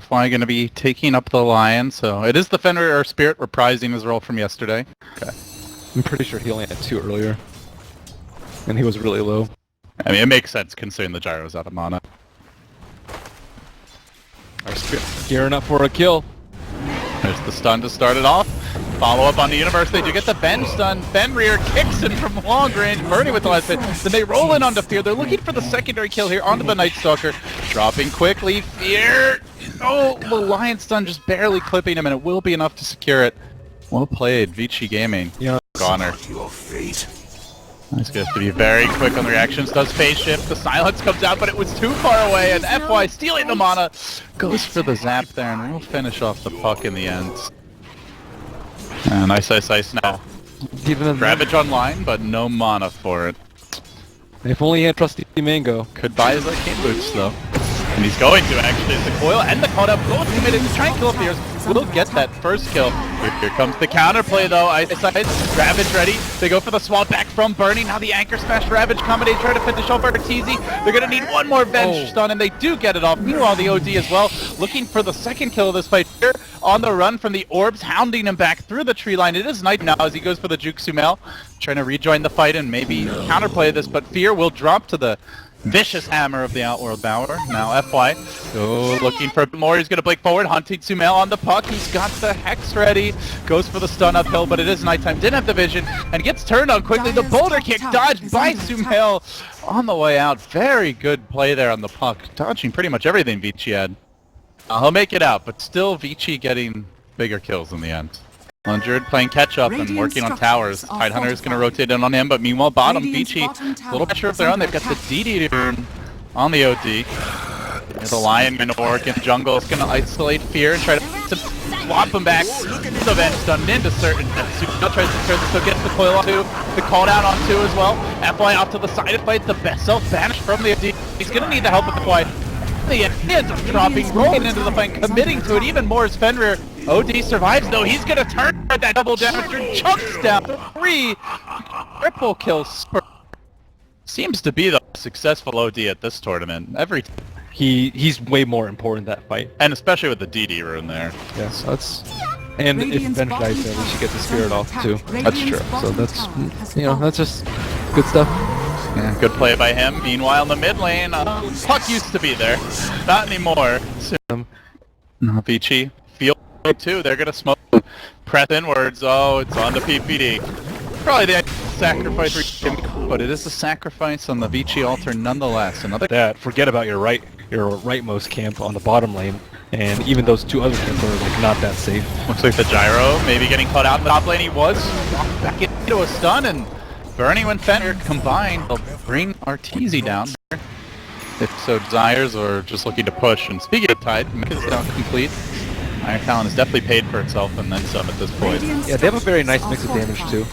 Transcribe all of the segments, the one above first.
FY going to be taking up the Lion, so it is the Fenrir or Spirit reprising his role from yesterday. Okay. I'm pretty sure he only had 2 earlier. And he was really low. I mean, it makes sense considering the Gyro's out of mana. Our Spirit gearing up for a kill. There's the stun to start it off. Follow up on the Universe, they do get the Ben stun. Fenrir kicks in from long range, Bernie with the last hit. Then they roll in onto Fear. They're looking for the secondary kill here onto the Night Stalker. Dropping quickly, Fear! Oh, the Lion stun just barely clipping him, and it will be enough to secure it. Well played, Vici Gaming. Yeah. Goner. Nice guys to be very quick on the reactions. Does phase shift, the silence comes out, but it was too far away, and FY stealing the mana goes for the zap there, and we'll finish off the puck in the end. Nice ice now. Ravage online, but no mana for it. If only he had Trusty Mango. Could buy his Arcane Boots though. And he's going to actually, as the coil and the call up both committed to try and kill Fears. Will get that first kill. Here comes the counterplay though. Ice Ravage ready. They go for the swap back from Bernie. Now the Anchor Smash Ravage combination try to finish off Arteezy. They're gonna need one more bench stun, and they do get it off. Meanwhile, the OD as well, looking for the second kill of this fight here. On the run from the orbs, hounding him back through the tree line. It is night now as he goes for the Juke Sumail, trying to rejoin the fight and maybe counterplay this, but Fear will drop to the vicious hammer of the Outworld Bower. Now FY, looking for more. He's going to blink forward, hunting Sumail on the puck. He's got the Hex ready. Goes for the stun uphill, but it is nighttime. Didn't have the vision, and gets turned on quickly. The boulder kick dodged by Sumail on the way out. Very good play there on the puck, dodging pretty much everything Vici had. He'll make it out, but still Vici getting bigger kills in the end. Lundred playing catch-up and working on towers. Tidehunter is going to rotate in on him, but meanwhile bottom, Vici, a little pressure of their own. They've got the DD rune on the OD. The Lion going to work in jungle. It's going to isolate Fear and try to swap him back. The Venge stun into certain. Sumail tries to turn this, so gets the coil on 2. The call down on 2 as well. FY off to the side of fight. The best self-banished from the OD. He's going to need the help of the FY. He ends up dropping, rolling into the fight, committing to it even more as Fenrir. OD survives though, he's gonna turn that double damage, chunks down 3 triple kills. Seems to be the successful OD at this tournament. Every time. He's way more important that fight. And especially with the DD rune there. Yeah, so that's... And if Venge dies there, we should get the Spirit off too. That's true. So that's, you know, that's just good stuff. Yeah, good play by him. Meanwhile, in the mid lane, puck used to be there. Not anymore. Vici, feel too. They're gonna smoke. Press inwards. Oh, it's on the PPD. Probably the sacrifice, but it is a sacrifice on the Vici altar nonetheless. Another that. Forget about your rightmost camp on the bottom lane, and even those 2 other camps are like not that safe. Looks like the Gyro maybe getting caught out in the top lane. He was back into a stun, and Bernie and Fenrir combined, they'll bring Arteezy down if so desires, or just looking to push. And speaking of Tide, Mech is now complete. Iron Talon has definitely paid for itself and then some at this point. Yeah, they have a very nice mix of damage too.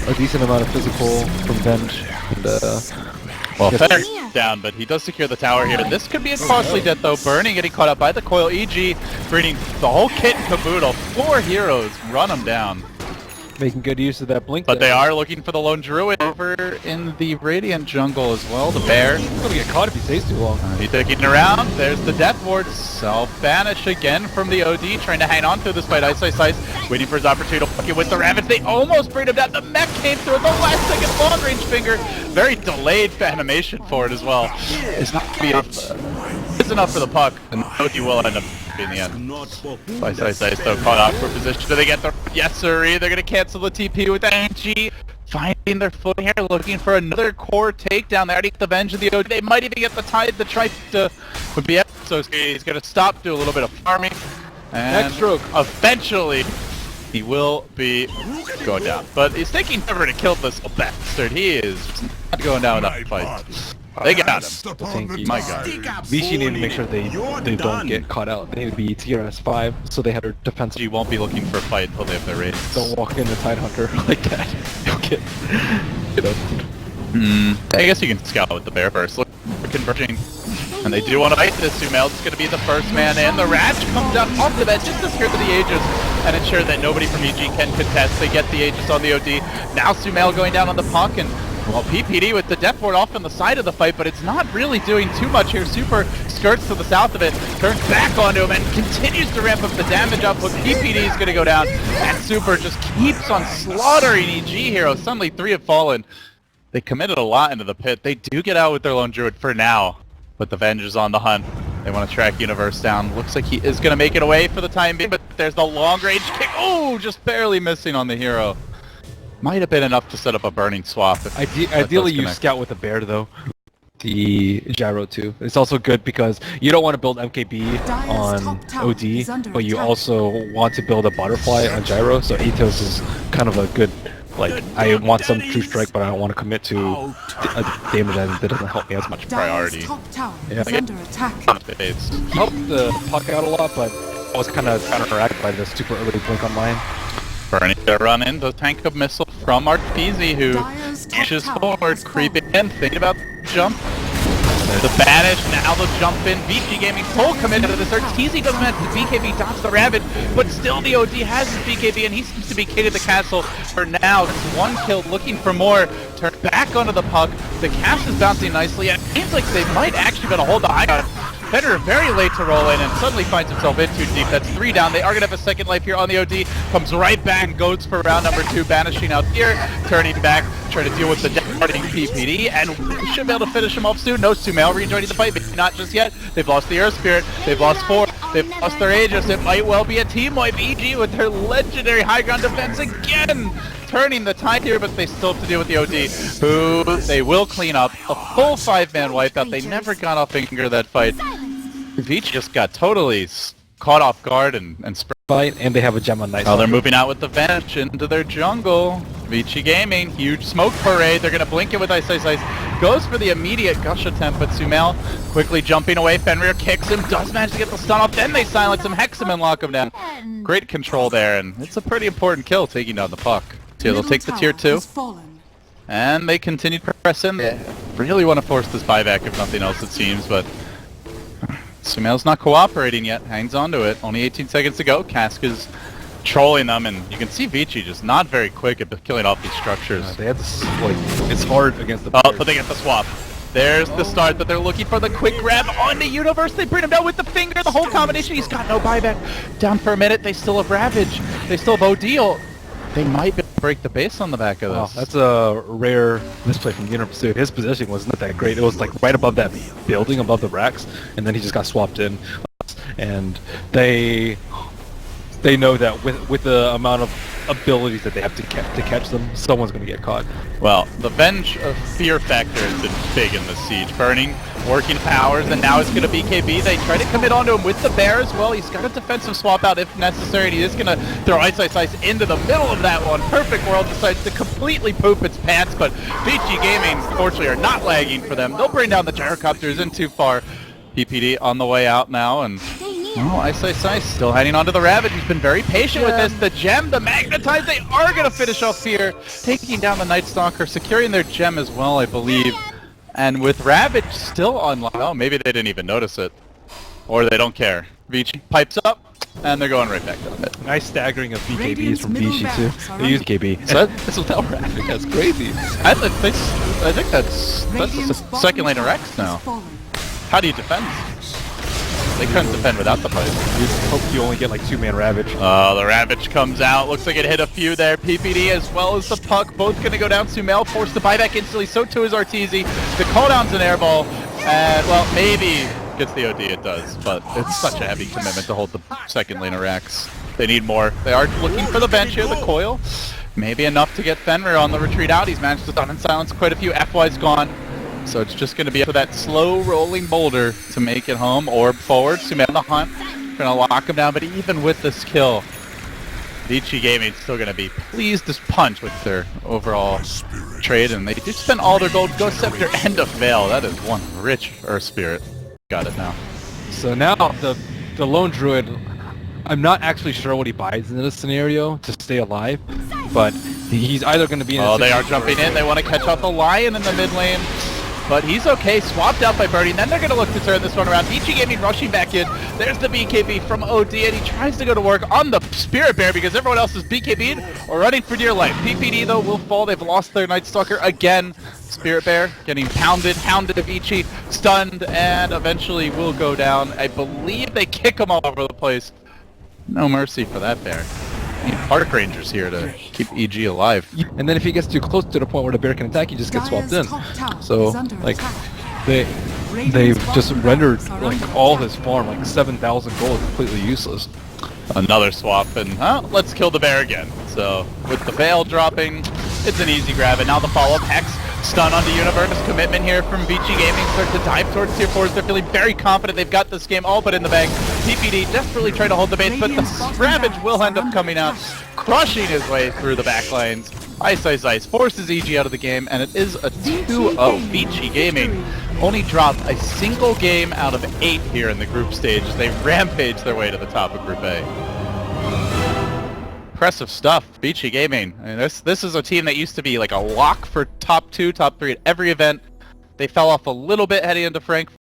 A decent amount of physical from Venge. And, well, Fenrir's down, but he does secure the tower here. This could be a costly death though. Bernie getting caught up by the coil. EG bringing the whole kit and caboodle. 4 heroes run him down. Making good use of that blink. But they are looking for the lone druid over in the Radiant jungle as well. The bear. He's gonna get caught if he stays too long. He's taking around. There's the death ward. Self-banish again from the OD, trying to hang on through this fight. Ice, waiting for his opportunity to fuck it with the Ravage. They almost bring him down. The mech came through at the last second. Long range finger. Very delayed animation for it as well. It's not gonna be enough. It's enough for the puck, and the OD will end up in the end. Ice though caught off for position. Do they get the yes sir? They're gonna cancel the TP with NG. Finding their footing here, looking for another core takedown. They already get the Venge of the OD. They might even get the Tide. The Tripe would be so he's gonna stop, do a little bit of farming, and eventually he will be going down. But he's taking forever to kill this little bastard. He is not going down without a fight. They got him. My god. Vici need to make sure they don't get caught out. They need to be TRS 5, so they have their defense. G won't be looking for a fight until they have their raids. Don't walk into Tidehunter like that. You'll get opened. I guess you can scout with the bear first. Look, we're converging. And they do want to fight this. Sumail is going to be the first man in. The Ravage comes up off the bed just to secure the Aegis and ensure that nobody from EG can contest. They get the Aegis on the OD. Now Sumail going down on the puck, and Well, PPD with the death ward off on the side of the fight, but it's not really doing too much here. Super skirts to the south of it, turns back onto him, and continues to ramp up the damage output. PPD is going to go down, and Super just keeps on slaughtering EG heroes. Suddenly 3 have fallen. They committed a lot into the pit. They do get out with their lone druid for now, but the Venge is on the hunt. They want to track Universe down. Looks like he is going to make it away for the time being, but there's the long-range kick. Oh, just barely missing on the hero. Might have been enough to set up a burning swap. Ideally, you scout with a bear, though. The gyro, too. It's also good because you don't want to build MKB on OD, but you also want to build a butterfly on gyro, so Atos is kind of a good, like, I want some true strike, but I don't want to commit to a damage that doesn't help me as much. Priority. Yeah. It's Helped the puck out a lot, but I was kind of counteracted by the super early blink online. Burning to run in the tank of missile from RTZ, who pushes forward, creeping in, thinking about the jump. There's the banish, now the jump in. VG Gaming full committed to this. RTZ doesn't have the BKB, dodge the Ravage, but still the OD has his BKB, and he seems to be cated the castle for now. It's one kill, looking for more. Turn back onto the puck. The cast is bouncing nicely, and it seems like they might actually be able to hold the high ground. Federer very late to roll in and suddenly finds himself in too deep. That's 3 down. They are going to have a second life here on the OD. Comes right back and goes for round number 2, banishing out here. Turning back, trying to deal with the departing PPD, and should be able to finish him off soon. No Sumail rejoining the fight, but not just yet. They've lost the Earth Spirit. They've lost 4. They've lost their Aegis. It might well be a team wipe. EG with their legendary high ground defense again. Turning the tide here, but they still have to deal with the OD, who they will clean up. A full 5-man wipeout. They never got off finger that fight. Veach just got totally caught off guard and Fight, and they have a gem on night. Oh, they're moving out with the Venge into their jungle. Vici Gaming, huge smoke parade. They're going to blink it with Ice Ice Ice. Goes for the immediate gush attempt, but Sumail quickly jumping away. Fenrir kicks him, does manage to get the stun off. Then they silence him, hex him, and lock him down. Great control there, and it's a pretty important kill taking down the puck. So they'll take the tier 2. And they continue to press in. They really want to force this buyback if nothing else, it seems, but Sumail's not cooperating yet, hangs on to it. Only 18 seconds to go. Cask is trolling them, and you can see Vici just not very quick at killing off these structures. They have to, like, it's hard against the Oh, but they get the swap. There's the start that they're looking for. The quick grab on the Universe. They bring him down with the finger. The whole combination. He's got no buyback. Down for a minute. They still have Ravage. They still have OD. They might be able to break the base on the back of this. Wow, that's a rare misplay from Universe too. His positioning was not that great. It was like right above that building, above the racks, and then he just got swapped in. And they know that with the amount of abilities that they have to catch them, someone's going to get caught. Well, the Venge fear factor has been big in the siege. Burning, working powers, and now it's going to be KB. They try to commit onto him with the bear as well. He's got a defensive swap out if necessary, and he is going to throw Ice Ice Ice into the middle of that one. Perfect World decides to completely poop its pants, but VG Gaming, fortunately, are not lagging for them. They'll bring down the gyrocopter, isn't too far. PPD on the way out now, and oh, Ice Ice Ice still heading onto the Ravage. He's been very patient with this. The gem, the magnetize, they are going to finish off here, taking down the Night Stalker, securing their gem as well, I believe. And with Ravage still online, oh, maybe they didn't even notice it. Or they don't care. Vici pipes up, and they're going right back down it. Nice staggering of BKBs from Vici too. They use KB. So that's without Ravage. That's crazy. I think that's the second lane of Rex now. How do you defend? They couldn't defend without the fight. You just hope you only get like 2-man Ravage. Oh, the Ravage comes out. Looks like it hit a few there. PPD as well as the puck. Both going to go down. Sumail forced to buy back instantly. So too is RTZ. The cooldown's an airball. And, well, maybe gets the OD. It does. But it's such a heavy commitment to hold the second lane of Rex. They need more. They are looking for the bench here. The coil. Maybe enough to get Fenrir on the retreat out. He's managed to stun and silence quite a few. FY's gone. So it's just going to be up to that slow rolling boulder to make it home or forward. Sumail on the hunt, going to lock him down, but even with this kill, Vici Gaming still going to be pleased as punch with their overall trade, and they did spend all their gold. Ghost Scepter and a Veil. That is one rich Earth Spirit. Got it now. So now the lone druid, I'm not actually sure what he buys in this scenario to stay alive, but he's either going to be in Oh, they are jumping in. They want to catch out the Lion in the mid lane. but he's okay. Swapped out by Birdie, and then they're going to look to turn this one around. BG Gaming rushing back in. There's the BKB from OD, and he tries to go to work on the Spirit Bear because everyone else is BKB'd or running for dear life. PPD, though, will fall. They've lost their Night Stalker again. Spirit Bear getting hounded of Ichi, stunned, and eventually will go down. I believe they kick him all over the place. No mercy for that bear. Need Park Rangers here to keep EG alive. And then if he gets too close to the point where the bear can attack, he just gets swapped in. So, like, they've just rendered, like, all his farm, like 7,000 gold, completely useless. Another swap, and let's kill the bear again. So, with the veil dropping, it's an easy grab, and now the follow-up Hex. Stun onto Universe, commitment here from BG Gaming, start to dive towards tier 4s. They're feeling very confident they've got this game all but in the bag. TPD desperately trying to hold the base, but the Ravage will end up coming out, crushing his way through the back lanes. Ice forces EG out of the game, and it is a 2-0. BG Gaming only dropped a single game out of 8 here in the group stage. They rampage their way to the top of Group A. Impressive stuff, BG Gaming. I mean, this is a team that used to be like a lock for top 2, top 3 at every event. They fell off a little bit heading into Frankfurt.